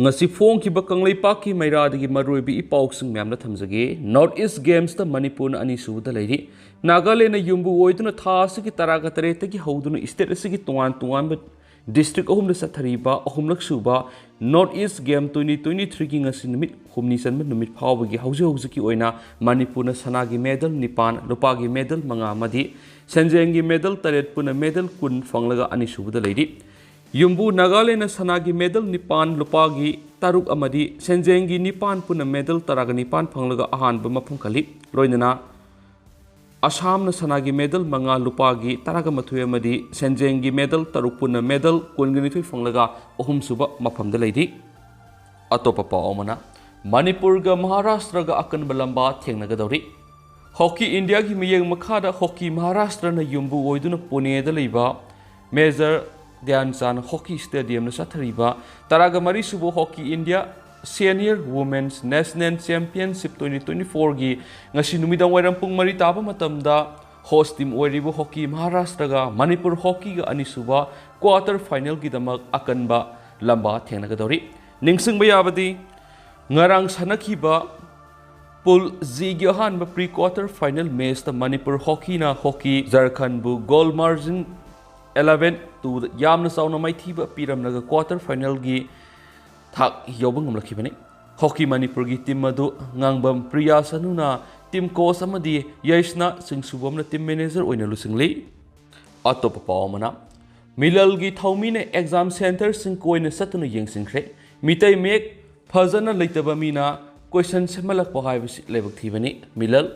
ngasi phong ki ba kanglei pa ki maira dagi maroi bi ipau sing myam na thamjage North East Games ta Manipur na ani su da leiri Nagaland na yumbu oiduna tha asigi taraga tare ta ki hoduna state asigi tuan ba district ahum na sathariba ahumlak suba North East Game 2023 ki ngasi numit humni sanma numit phawa gi hauji ki oina Manipur na sana gi medal nipan lupa gi medal manga madi Sanjeng gi medal taret puna medal kun fanglaga ani su da leiri Yumbu Nagaland na sana gi medal nipan lupa gi taruk amadi Sanjeng gi nipan puna medal taraga nipan phanglaga ahan ba mafum khali loinana Assam na sana gi medal manga lupa gi taraga mathuya amadi Sanjeng gi medal taruk puna medal kun gi phanglaga ahum suba mafam da leidi atopa pa omana Manipur ga Maharashtra ga akan balamba thengna ga dori Hockey India gi miyeng makhada Hockey Maharashtra na yumbu oiduna Pune da leiba Major Dhyanchan Hockey Stadium na sathariba taraga mari subo Hockey India Senior Women's National Championship 2024 gi ngasi numidang wairam pung mari taba matamda host team oiribu Hockey Maharashtra ga Manipur Hockey ga ani suba quarter final gi damak akan ba lamba thengna ga dori ningsing ba yabadi ngarang sanakhiba Pool Z gi han ba pre quarter final match ta Manipur Hockey na Hockey Jharkhand bu goal margin 11 to yamna sauna mai thiba piram naga quarter final gi thak yobang ngamlakhibani Hockey Manipur gi team adu ngangbam Priya Sanuna team coach amadi Yashna Singsubam na team manager oina lusingli atop pawmana Milal gi thaumi ne exam center sing koina satuna yengsingkhre Meetei mek phajana leitaba mina question semalak pahaibisi lebak thibani Milal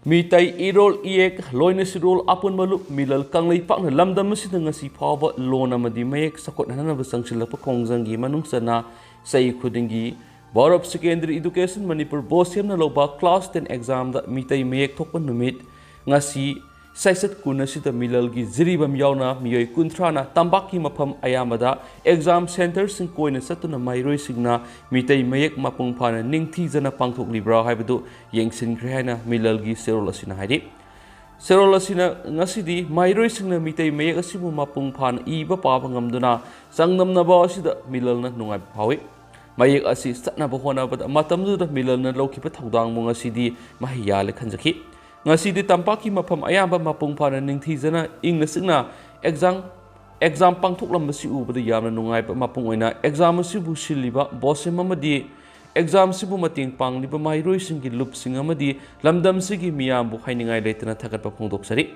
Meetei irol iek loinus role apun malu Milal kanglei pakna lamdam masida ngasi phawa lona madi mayek sakot hanana sangsilapa khongjang gi manungsana sai khudingi Board of Secondary Education Manipur Bosem na loba class 10 exam da Meetei mayek thokpa numit ngasi saisat kunasida Milal gi ziribam yauna miyoi kuntrana tambaki mafam ayamada exam center sing koina satuna mairoi signa Meetei mayek mapung phana ningthi jana pangthok libra haibadu yengsinkhre haina Milal gi Seoul asina haidi Seoul asina ngasidi mairoi singna Meetei mayek asibu mapung phana iba paba ngamduna sangnamna ba asida Milal na nungai phawi mayek asi satna ba hona ba matamdu da Milal na lokhipa thodang mo ngasidi mahiya le khanjaki ngasidi tampaki mafam ayamba mapung phana ningthijana ingna signa exam pangthoklam si ubada yamna nungai pa mapung oina exam sibu siliba bosem amadi exam sibu mating pangliba mairoi singi lup sing amadi lamdam sigi miyam bu khainingai leitana thakat pa phongdok sari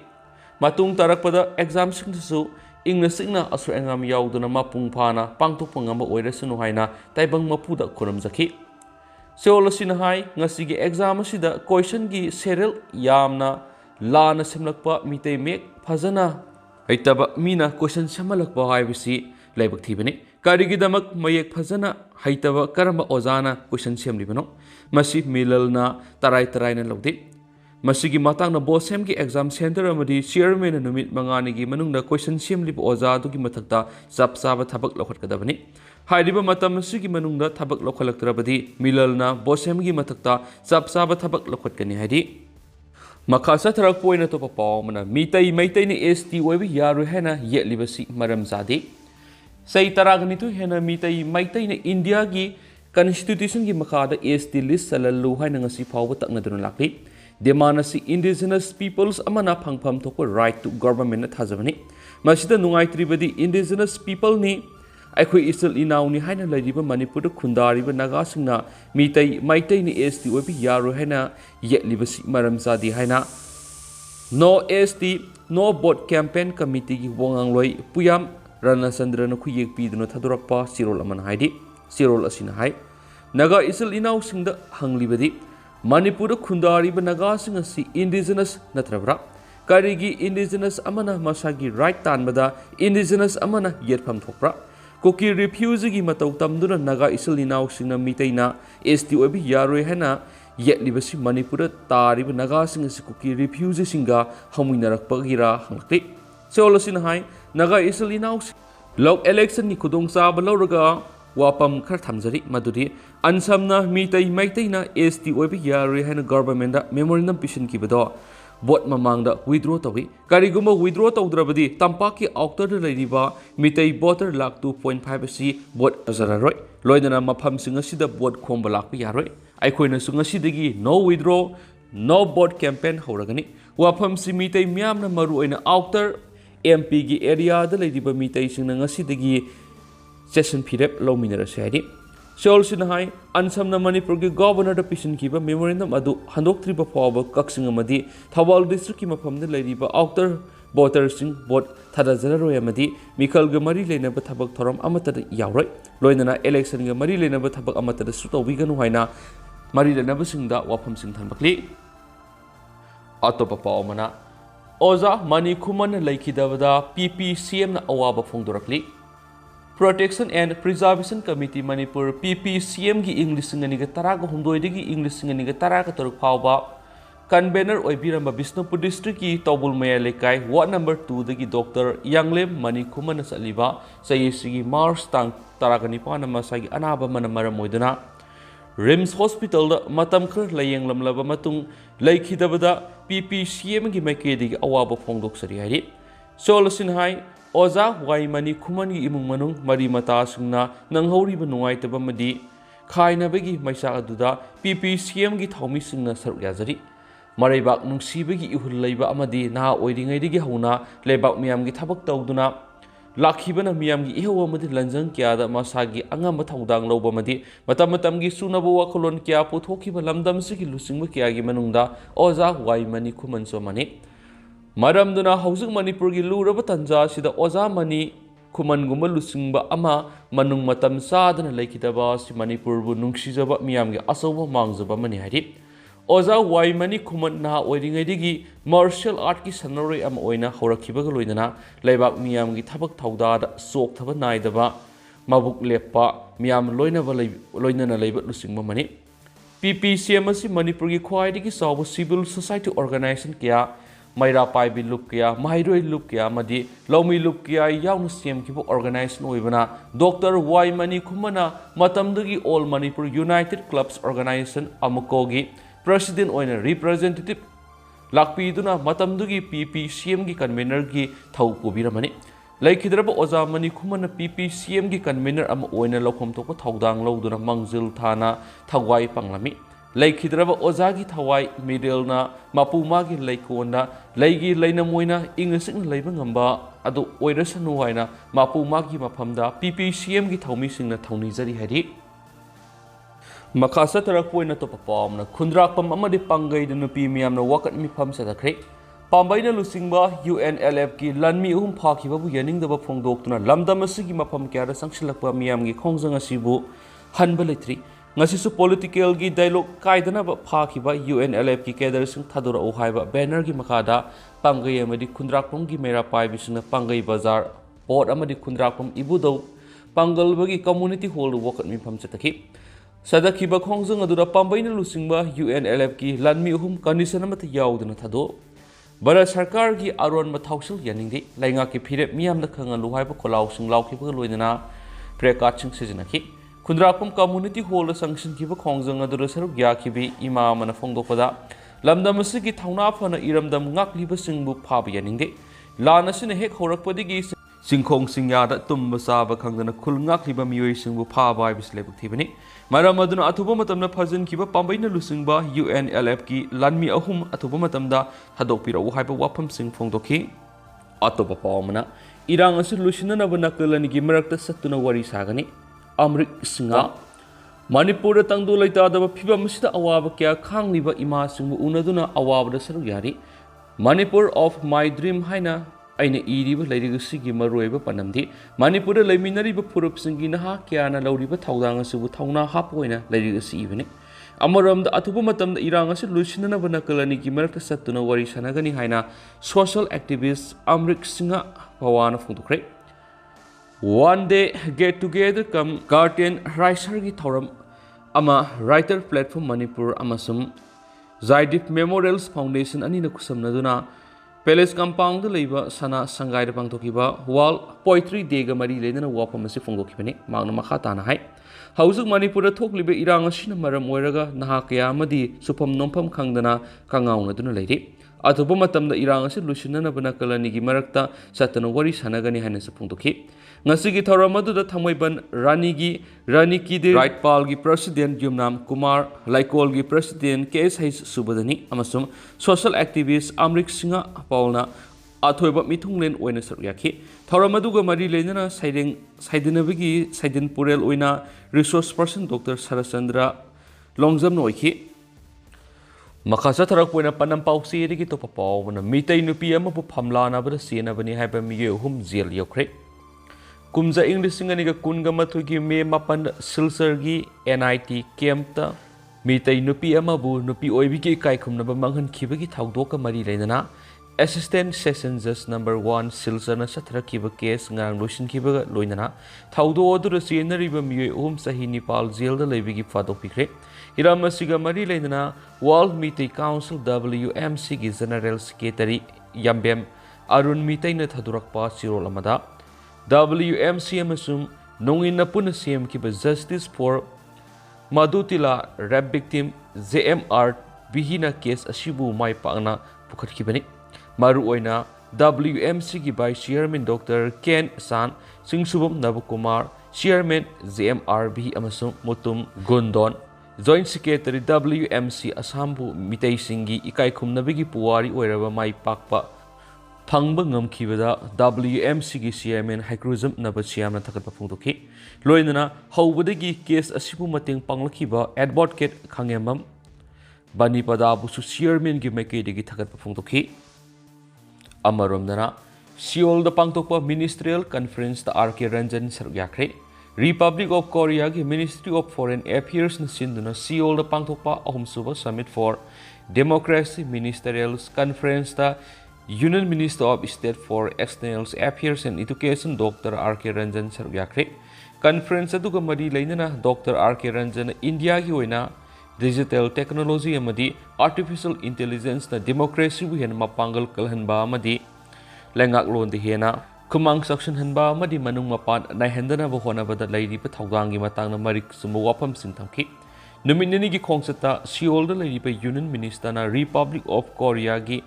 matung tarakpada exam singsu ingna signa asu engam yauduna mapung phana pangthok pangamba oirasunu haina taibang mapuda khoram jaki Seoul asina hai ngasigi exam asida question gi serial yamna lana semlakpa Meetei mek phajana haitaba mina question semalakpa haibisi laibak thibani karigi damak mayek phajana haitaba karamba ozana question semlibano masi Milalna tarai na lawdi masigi matangna bosem gi exam center amadi chairman numit mangani gi manungna question semlib oza du gi mathakta sapsaba thabak lokhat kadabani Hairiba matam sigi manungda thabak lokhalaktrabadi Milalna bosem gi mathakta sapsaba thabak lokhatkani haidi makhasa tharak poina to pawmana Meetei ni ST oibi yaru hena yetlibasi maram zadi sei taragni tu hena Meetei ni India gi constitution gi makhada ST list salallu haina ngasi phawba takna dun lakli demanasi Indigenous peoples amana phangpham thokpa right to government na thajabani masida nungai tribadi Indigenous people ni Aikoi isal inauni haina lariba Manipur khundariba naga singna Meetei ni ST obi yaro haina yetlibasi maram zadi haina No ST No Vote Campaign Committee gi wongangloi puyam Ranasandra na khuyek piduna thadurakpa sirol aman haidi sirol asina hai naga isal inau singda hanglibadi Manipur khundariba naga singa si Indigenous natrabra karigi Indigenous amana masagi right tanbada Indigenous amana yetpham thokra Koki refugee gi matau tamduna naga isal inau singna Meetei na ST obi yaroi hena yetlibasi Manipur tariba naga singa si koki refugee singa hamuinarakpa gira hangti Seoul asina hai naga isal inau lok election ni khudong chaba lawraga wapam khar thamjari maduri ansamna Meetei na ST obi yaroi hena government da memorandum pision kibado vote mamangda withdraw tawi kariguma withdraw tawdrabadi tampaki outer leiriba Meetei voter lak 2.5 asi vote azararoi loidana mafam singa sida vote khomba lakpa yaroi aikoina sunga sidagi no withdraw no vote campaign horagani wafam si Meetei myamna maru oina outer MP gi area da leiriba Meetei singna ngasidagi session phirep lominara sari Seoul Sinhai Ansamna Manipur gi governor da pisin kiba memorandum adu handoktriba fawba kaksing amadi Thawal district ki mafam da leiriba outer voter sing vote thadazaroi amadi Mikhal ga mari leinaba thabak thoram amata da yauroi loinana election ga mari leinaba thabak amata da sutawiganu haina mari lenaba singda wafam sing thanbakli atopa pawmana Oza Mani Kuman Laikidavada PPCM na awaba fongdorakli Protection and Preservation Committee Manipur PPCM gi English singaniga taraga humdoidigi English singaniga taraga toruk phawba convener oibiramba Bisnupur district ki Tobul Maya Lekai ward number 2 dagi Dr. Yanglem Mani Kuman saliba sayisigi Mars tang taraga nipana masagi anaba manamara moidana Rims Hospital da matam khar layeng lamlaba matung laikhidabada PPCM gi maikedi awaba phongdok sari hari Solution hai Oza Wai Mani Kuman gi imung manung mari mata singna nanghori ba nungai taba madi khaina bagi maisa aduda PPCM gi thaumi singna saruk yazari Maraibak nungsiba gi ihul leiba amadi na oiringai digi hauna lebak miyam gi thabak tawduna Lakhibana miyam gi ihawa madi lanjang kya da masagi angam thaudang loba madi matam gi sunaba wakolon kya puthokiba lamdam sigi lusingba kya gi manungda Oza Wai Mani Kuman so mani Maramduna Housing Manipur gi luraba tanja sida Oza Mani Kuman guma lusingba ama manung matam sadana laikidaba si Manipur bu nungsijaba miyam gi asawa mangjaba mani hari Oza Wai Mani Kuman na oiringai digi martial art ki sanaroi am oina horakhiba ga loinana leibak miyam gi thabak thauda da sok thaba naidaba mabuk lepa miyam loinana leiba lusingba mani PPCM asi Manipur gi khwai digi saw civil society organization kya Maira Paibi look kya Mairoi look kya madi Lomi look kya yaung CM kibo organization oibana Dr. Wai Mani Kumana matamdagi All Manipur United Clubs Organization amukogi President oina representative lakpiduna matamdugi PPCM gi convener gi thau pubiramani laikhidraba Oza Mani Kumana PPCM gi convener am oina lokhom tokpa thaudang loduna mangjil thana thawai panglami laikhidraba Oza gi thawai middle na mapuma gi laikona laigi lainamoina ingresing leiba ngamba adu oirasanu haina mapuma gi maphamda PPCM gi thaumi singna thauni jari hari Makasa tarak poina to papamna khundrakpam amadi pangai de nupi miamna wakat mi pham sa dakhre pambaina lusingba UNLF ki lanmi uhum phakhiba bu yaning daba phongdoktuna lamdam asigi mapham kya da sangsilakpa miam gi khongjang asibu hanba letri ngasi su political gi dialogue kaidana ba phakhiba UNLF ki kedar sing thadura o haiba banner gi makada pangai amadi khundrakpam gi mera pai bisna pangai bazar port amadi khundrakpam ibudo pangalbagi community hall wakat mi pham sa takhi Sadakhiba khongjang adura pambaina lusingba UNLF ki lanmi uhum condition amata yauduna thado Bharat Sarkar gi aron mathausil yaningdi lainga ki phirep miyamna khanga luhaiba kolaw sing laukhiba loinana prekat sing sijinaki khundrapam community hall sanction kiba khongjang adura saruk yakhibi ima mana phongdopada lamdam asigi thauna phana iramdam ngakliba singbu phaba yaningdi lana sine hek horakpadigi Singkhong singyada tumba saba khangdana khul ngakliba miyoi singbu phaba bislebuk thibani Maram aduna athuba matamna phajin kiba pambaina lusingba UNLF ki lanmi ahum athuba matamda thadokpira haiba wafam sing phongdokhi atopa pawmana irang asu lusinana bana kalani gi marakta satuna wari sagani Amrik Singa Manipur tangdu laita da phiba masida awaba kya khangliba ima singbu unaduna awaba da saru yari Manipur of my dream haina aina iriba lairigasi gi maroiba panamdi Manipur laiminariba phurup singi naha kyana lauriba thaudang asubu thauna hapoina lairigasi ibani amaramda athuba matamda irang asu lusinana bana kalani gi marakta satuna wari sanagani haina social activist Amrik Singa Bhawana phungdukre One day get together come Guardian Writer gi thoram ama writer platform Manipur amasum Zaidif Memorials Foundation anina kusamnaduna Palace compound leiba sana sangai da pangthokhiba wall poetry day ga mari lenana wafam asi phongdokhibani magna makha tana hai hausuk Manipur thoklibe irang asina maram oiraga naha kya amadi supam nompham khangdana kangauna duna leiri ꯑꯊꯨꯕ ꯃꯇꯝꯗ ꯏꯔꯥꯡ ꯑꯁꯤ ꯂꯣꯏꯁꯤꯟꯅꯅꯕ ꯅꯥꯀꯜ ꯑꯅꯤꯒꯤ ꯃꯔꯛꯇ ꯆꯠꯇꯨꯅ ꯋꯥꯔꯤ ꯁꯥꯟꯅꯒꯅꯤ ꯍꯥꯏꯅꯁꯨ ꯐꯣꯡꯗꯣꯛꯈꯤ꯫ ꯉꯁꯤꯒꯤ ꯊꯧꯔꯝ ꯑꯗꯨꯗ ꯊꯥꯡꯃꯩꯕꯟ ꯔꯥꯅꯤꯀꯤꯗꯦ ꯔꯥꯏꯠꯄꯥꯜꯒꯤ ꯄ꯭ꯔꯁꯤꯗꯦꯟꯠ ꯌꯨꯝꯅꯥꯝ ꯀꯨꯃꯥꯔ, ꯂꯩꯀꯣꯜꯒꯤ ꯄ꯭ꯔꯁꯤꯗꯦꯟꯠ KSH ꯁꯨꯕꯗꯅꯤ ꯑꯃꯁꯨꯡ ꯁꯣꯁꯤꯌꯦꯜ ꯑꯦꯛꯇꯤꯕꯤꯁꯠ ꯑꯃ꯭ꯔꯤꯛ ꯁꯤꯡꯍ ꯄꯥꯎꯜꯅ ꯑꯊꯣꯏꯕ ꯃꯤꯊꯨꯡꯂꯦꯟ ꯑꯣꯏꯅ ꯁꯔꯨꯛ ꯌꯥꯈꯤ꯫ ꯊꯧꯔꯝ ꯑꯗꯨꯒ ꯃꯔꯤ ꯂꯩꯅꯅ ꯁꯩꯗꯅꯕꯒꯤ ꯁꯩꯗꯤꯟ ꯄꯨꯔꯦꯜ ꯑꯣꯏꯅ ꯔꯤꯁꯣꯔꯁ ꯄꯔꯁꯟ ꯗꯣꯛꯇꯔ ꯁꯔꯠꯆꯟꯗ꯭ꯔ ꯂꯣꯡꯖꯝꯅ ꯑꯣꯏꯈꯤ꯫ ꯃꯈꯥ ꯆꯠꯊꯔꯛꯄ ꯑꯣꯏꯅ ꯄꯅꯝ ꯄꯥꯎꯆꯦꯗꯒꯤ ꯇꯣꯞꯄ ꯄꯥꯎ ꯑꯃꯅ ꯃꯤꯇꯩ ꯅꯨꯄꯤ ꯑꯃꯕꯨ ꯐꯝꯂꯥꯅꯕꯗ ꯆꯦꯟꯅꯕꯅꯤ ꯍꯥꯏꯕ ꯃꯤꯑꯣꯏ 3 ꯖꯦꯜ ꯌꯧꯈ꯭ꯔꯦ꯫ ꯀꯨꯝꯖꯥ ꯏꯪ 2019ꯒꯤ ꯃꯦ 7 ꯁꯤꯜꯆꯔꯒꯤ NIT ꯀꯦꯝꯞꯇ ꯃꯤꯇꯩ ꯅꯨꯄꯤ ꯑꯃꯕꯨ ꯅꯨꯄꯤ ꯑꯣꯏꯕꯤꯒꯤ ꯏꯀꯥꯏꯈꯨꯝꯅꯕ ꯃꯥꯡꯍꯟꯈꯤꯕꯒꯤ ꯊꯧꯗꯣꯛꯀ ꯃꯔꯤ ꯂꯩꯅꯅ ꯑꯦꯁꯤꯁꯇꯦꯟꯠ ꯁꯦꯁꯟ ꯖꯖ ꯅꯝꯕꯔ 1 ꯁꯤꯜꯆꯔꯅ ꯆꯠꯊꯔꯛꯈꯤꯕ ꯀꯦꯁ ꯉꯔꯥꯡ ꯂꯣꯏꯁꯤꯟꯈꯤꯕꯒ ꯂꯣꯏꯅꯅ ꯊꯧꯗꯣꯛ ꯑꯗꯨꯗ ꯆꯦꯟꯅꯔꯤꯕ ꯃꯤꯑꯣꯏ 3 ꯆꯍꯤ 9 ꯖꯦꯜꯗ ꯂꯩꯕꯒꯤ ꯊꯥꯗꯣꯛꯄꯤꯈ꯭ꯔꯦ꯫ ꯍꯤꯔꯝ ꯑꯁꯤꯒ ꯃꯔꯤ ꯂꯩꯅꯅ ꯋꯥꯔꯜꯗ ꯃꯤꯇꯩ ꯀꯥꯎꯟꯁꯤꯜ WMCꯒꯤ ꯖꯦꯅꯔꯦꯜ ꯁꯦꯀ꯭ꯔꯦꯇꯔꯤ ꯌꯥꯝꯕꯦꯝ ꯑꯔꯨꯟ ꯃꯤꯇꯩꯅ ꯊꯥꯗꯣꯔꯛꯄ ꯆꯤꯔꯣꯜ ꯑꯃꯗ WMC ꯑꯃꯁꯨꯡ ꯅꯣꯡꯏꯟꯅ ꯄꯨꯟꯅ ꯁꯦꯝꯈꯤꯕ ꯖꯁꯇꯤꯁ ꯐꯣꯔ ꯃꯗꯨꯇꯤꯂꯥ ꯔꯦꯞ ꯚꯤꯛꯇꯤꯝ JMRBHꯅ ꯀꯦꯁ ꯑꯁꯤꯕꯨ ꯃꯥꯏ ꯄꯥꯛꯅ ꯄꯨꯈꯠꯈꯤꯕꯅꯤ꯫ ꯃꯔꯨꯑꯣꯏꯅ WMCꯒꯤ ꯚꯥꯏꯁ ꯆꯤꯌꯔꯃꯦꯟ ꯗꯣꯛꯇꯔ ꯀꯦꯟ ꯆꯥꯟ, ꯆꯤꯡꯁꯨꯕꯝ ꯅꯕꯀꯨꯃꯥꯔ, ꯆꯤꯌꯔꯃꯦꯟ JMRBH ꯑꯃꯁꯨꯡ ꯃꯨꯇꯨꯝ ꯒꯨꯟꯗꯣꯟ, ꯖꯣꯏꯟꯠ ꯁꯦꯀ꯭ꯔꯦꯇꯔꯤ WMC ꯑꯁꯥꯝꯕꯨ ꯃꯤꯇꯩꯁꯤꯡꯒꯤ ꯏꯀꯥꯏꯈꯨꯝꯅꯕꯒꯤ ꯄꯨꯋꯥꯔꯤ ꯑꯣꯏꯔꯕ ꯃꯥꯏ ꯄꯥꯛꯄ ꯐꯪꯕ ꯉꯝꯈꯤꯕꯗ WMCꯒꯤ ꯆꯤꯌꯔꯃꯦꯟ ꯍꯩꯀ꯭ꯔꯨꯖꯝ ꯅꯕꯆꯤꯌꯥꯝꯅ ꯊꯥꯒꯠꯄ ꯐꯣꯡꯗꯣꯛꯈꯤ꯫ ꯂꯣꯏꯅꯅ ꯍꯧꯕꯗꯒꯤ ꯀꯦꯁ ꯑꯁꯤꯕꯨ ꯃꯇꯦꯡ ꯄꯥꯡꯂꯛꯈꯤꯕ ꯑꯦꯗꯚꯣꯀꯦꯠ ꯈꯥꯡꯉꯦꯝꯕꯝ ꯕꯅꯤꯄꯗꯥꯕꯨꯁꯨ ꯆꯤꯌꯔꯃꯦꯟꯒꯤ ꯃꯥꯏꯀꯩꯗꯒꯤ ꯊꯥꯒꯠꯄ ꯐꯣꯡꯗꯣꯛꯈꯤ꯫ ꯑꯃꯔꯣꯝꯗꯅ ꯁꯤꯑꯣꯜꯗ ꯄꯥꯡꯊꯣꯛꯄ ꯃꯤꯅꯤꯁꯇ꯭ꯔꯤꯌꯦꯜ ꯀꯟꯐꯔꯦꯟꯁꯇ RK ꯔꯟꯖꯟ ꯁꯔꯨꯛ ꯌꯥꯈ꯭ꯔꯦ꯫ ꯔꯤꯄꯕ꯭ꯂꯤꯛ ꯑꯣꯐ ꯀꯣꯔꯤꯌꯥꯒꯤ ꯃꯤꯅꯤꯁꯇ꯭ꯔꯤ ꯑꯣꯐ ꯐꯣꯔꯦꯟ ꯑꯦꯐꯤꯌꯔꯁꯅ ꯁꯤꯟꯗꯨꯅ ꯁꯤꯑꯣꯜꯗ ꯄꯥꯡꯊꯣꯛꯄ 3ꯁꯨꯕ ꯁꯃꯤꯠ ꯐꯣꯔ ꯗꯦꯃꯣꯀ꯭ꯔꯦꯁꯤ ꯃꯤꯅꯤꯁꯇꯔꯤꯌꯦꯜ ꯀꯟꯐꯔꯦꯟꯁꯇ union minister of state for external affairs and education doctor RK Ranjan ꯁꯔꯨꯛ ꯌꯥꯈ꯭ꯔꯦ꯫ ꯀꯟꯐꯔꯦꯟꯁ ꯑꯗꯨꯒ ꯃꯔꯤ ꯂꯩꯅꯅ ꯗꯣꯛꯇꯔ RK ꯔꯟꯖꯟꯅ ꯏꯟꯗꯤꯌꯥꯒꯤ ꯑꯣꯏꯅ ꯗꯤꯖꯤꯇꯦꯜ ꯇꯦꯛꯅꯣꯂꯣꯖꯤ ꯑꯃꯗꯤ ꯑꯥꯔꯇꯤꯐꯤꯁꯤꯌꯦꯜ ꯏꯟꯇꯦꯂꯤꯖꯦꯟꯁꯅ ꯗꯦꯃꯣꯀ꯭ꯔꯦꯁꯤꯕꯨ ꯍꯦꯟꯅ ꯃꯄꯥꯡꯒꯜ ꯀꯜꯍꯟꯕ ꯑꯃꯗꯤ ꯂꯩꯉꯥꯛꯂꯣꯟꯗ ꯍꯦꯟꯅ ꯈꯨꯃꯥꯡ ꯆꯥꯎꯁꯤꯟꯍꯟꯕ ꯑꯃꯗꯤ ꯃꯅꯨꯡ ꯃꯄꯥꯟ ꯅꯥꯏꯍꯟꯗꯅꯕ ꯍꯣꯠꯅꯕꯗ ꯂꯩꯔꯤꯕ ꯊꯧꯗꯥꯡꯒꯤ ꯃꯇꯥꯡꯗ ꯃꯔꯤꯛ ꯆꯨꯝꯕ ꯋꯥꯐꯝꯁꯤꯡ ꯊꯝꯈꯤ꯫ ꯅꯨꯃꯤꯠ ꯅꯤꯅꯤꯒꯤ ꯈꯣꯡꯆꯠꯇ ꯁꯤꯑꯣꯜꯗ ꯂꯩꯔꯤꯕ ꯌꯨꯅꯤꯌꯟ ꯃꯤꯅꯤꯁꯇꯔꯅ ꯔꯤꯄꯕ꯭ꯂꯤꯛ ꯑꯣꯐ ꯀꯣꯔꯤꯌꯥꯒꯤ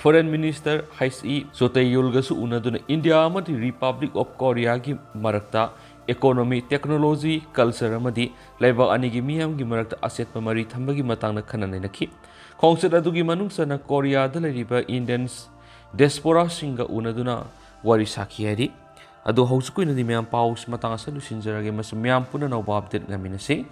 ꯐꯣꯔꯦꯟ ꯃꯤꯅꯤꯁꯇꯔ HE ꯆꯣꯇꯦꯌꯨꯜꯒꯁꯨ ꯎꯅꯗꯨꯅ ꯏꯟꯗꯤꯌꯥ ꯑꯃꯗꯤ ꯔꯤꯄꯕ꯭ꯂꯤꯛ ꯑꯣꯐ ꯀꯣꯔꯤꯌꯥꯒꯤ ꯃꯔꯛꯇ ꯏꯀꯣꯅꯣꯃꯤ, ꯇꯦꯛꯅꯣꯂꯣꯖꯤ, ꯀꯜꯆꯔ ꯑꯃꯗꯤ ꯂꯩꯕꯥꯛ ꯑꯅꯤꯒꯤ ꯃꯤꯌꯥꯝꯒꯤ ꯃꯔꯛꯇ ꯑꯆꯦꯠꯄ ꯃꯔꯤ ꯊꯝꯕꯒꯤ ꯃꯇꯥꯡꯗ ꯈꯟꯅ ꯅꯩꯅꯈꯤ꯫ ꯈꯣꯡꯆꯠ ꯑꯗꯨꯒꯤ ꯃꯅꯨꯡ ꯆꯟꯅ ꯀꯣꯔꯤꯌꯥꯗ ꯂꯩꯔꯤꯕ ꯏꯟꯗꯤꯌꯟ ꯗꯤꯌꯥꯁꯄꯣꯔꯥꯁꯤꯡꯒ ꯎꯅꯗꯨꯅ ꯋꯥꯔꯤ ꯁꯥꯈꯤ ꯍꯥꯏꯔꯤ꯫ ꯑꯗꯣ ꯍꯧꯖꯤꯛ ꯑꯣꯏꯅꯗꯤ ꯃꯌꯥꯝ ꯄꯥꯎ ꯃꯇꯥꯡ ꯑꯁꯤꯗ ꯂꯣꯏꯁꯤꯟꯖꯔꯒꯦ ꯑꯃꯁꯨꯡ ꯃꯌꯥꯝ ꯄꯨꯟꯅ ꯅꯧꯕ ꯑꯞꯗꯦꯠ ꯉꯝꯃꯤꯟꯅꯁꯤ꯫